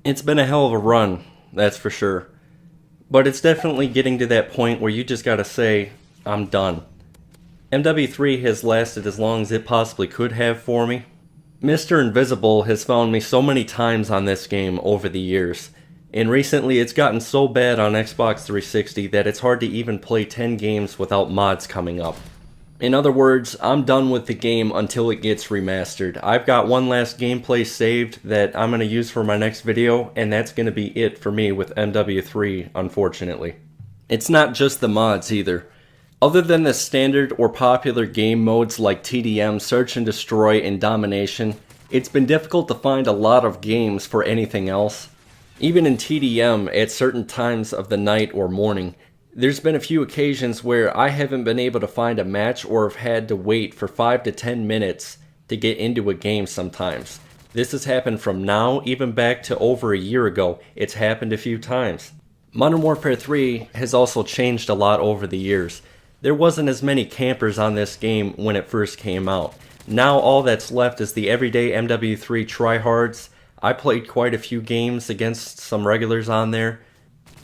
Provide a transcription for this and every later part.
It's been a hell of a run, that's for sure. But it's definitely getting to that point where you just gotta say, I'm done. MW3 has lasted as long as it possibly could have for me. Mr. Invisible has found me so many times on this game over the years, and recently it's gotten so bad on Xbox 360 that it's hard to even play 10 games without mods coming up. In other words, I'm done with the game until it gets remastered. I've got one last gameplay saved that I'm going to use for my next video, and that's going to be it for me with MW3, unfortunately. It's not just the mods either. Other than the standard or popular game modes like TDM, Search and Destroy, and Domination, it's been difficult to find a lot of games for anything else. Even in TDM, at certain times of the night or morning, there's been a few occasions where I haven't been able to find a match or have had to wait for 5 to 10 minutes to get into a game sometimes. This has happened from now, even back to over a year ago. It's happened a few times. Modern Warfare 3 has also changed a lot over the years. There wasn't as many campers on this game when it first came out. Now all that's left is the everyday MW3 tryhards. I played quite a few games against some regulars on there.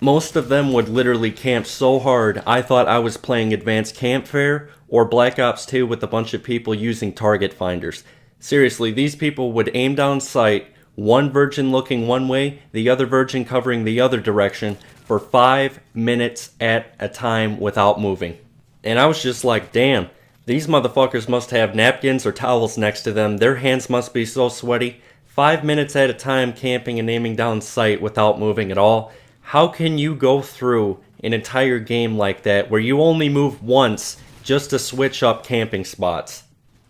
Most of them would literally camp so hard I thought I was playing Advanced Campfire or Black Ops 2 with a bunch of people using target finders. Seriously, these people would aim down sight, one virgin looking one way, the other virgin covering the other direction, for 5 minutes at a time without moving. And I was just like, damn, these motherfuckers must have napkins or towels next to them, their hands must be so sweaty. 5 minutes at a time camping and aiming down sight without moving at all. How can you go through an entire game like that where you only move once just to switch up camping spots?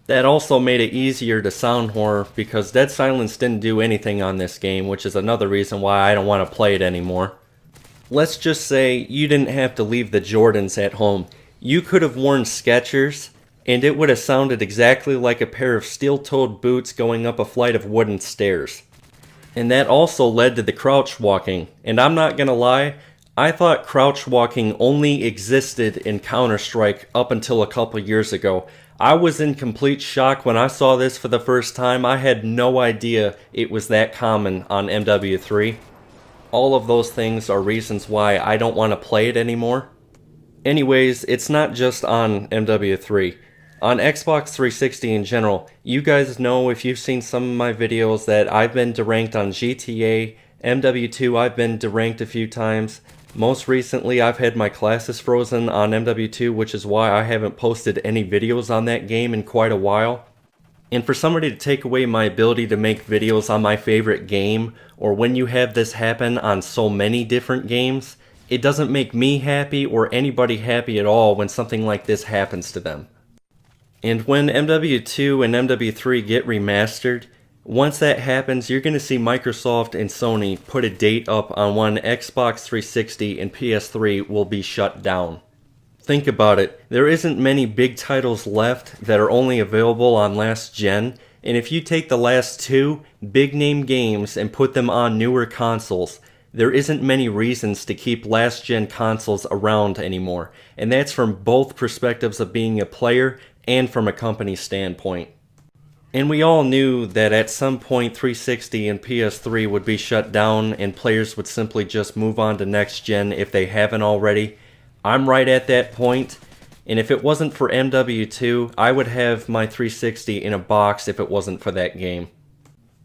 That also made it easier to sound horror because Dead Silence didn't do anything on this game, which is another reason why I don't want to play it anymore. Let's just say you didn't have to leave the Jordans at home. You could have worn Skechers and it would have sounded exactly like a pair of steel-toed boots going up a flight of wooden stairs. And that also led to the crouch walking. And I'm not gonna lie, I thought crouch walking only existed in Counter-Strike up until a couple years ago. I was in complete shock when I saw this for the first time. I had no idea it was that common on MW3. All of those things are reasons why I don't want to play it anymore. Anyways, it's not just on MW3. On Xbox 360 in general, you guys know if you've seen some of my videos that I've been deranked on GTA, MW2 I've been deranked a few times. Most recently I've had my classes frozen on MW2, which is why I haven't posted any videos on that game in quite a while. And for somebody to take away my ability to make videos on my favorite game, or when you have this happen on so many different games, it doesn't make me happy or anybody happy at all when something like this happens to them. And when MW2 and MW3 get remastered, once that happens, you're going to see Microsoft and Sony put a date up on when Xbox 360 and PS3 will be shut down. Think about it, there isn't many big titles left that are only available on last gen, and if you take the last two big name games and put them on newer consoles, there isn't many reasons to keep last gen consoles around anymore, and that's from both perspectives of being a player and from a company standpoint. And we all knew that at some point 360 and PS3 would be shut down and players would simply just move on to next gen if they haven't already. I'm right at that point, and if it wasn't for MW2, I would have my 360 in a box if it wasn't for that game.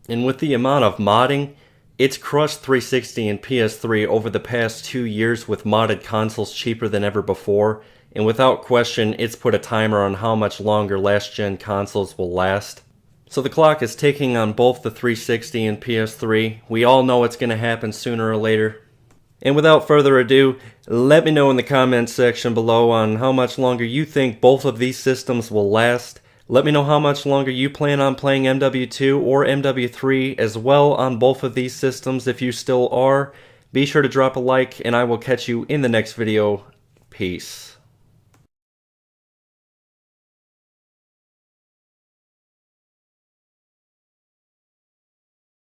And with the amount of modding, it's crushed 360 and PS3 over the past 2 years with modded consoles cheaper than ever before, and without question, it's put a timer on how much longer last-gen consoles will last. So the clock is ticking on both the 360 and PS3. We all know it's going to happen sooner or later. And without further ado, let me know in the comments section below on how much longer you think both of these systems will last. Let me know how much longer you plan on playing MW2 or MW3 as well on both of these systems if you still are. Be sure to drop a like and I will catch you in the next video. Peace.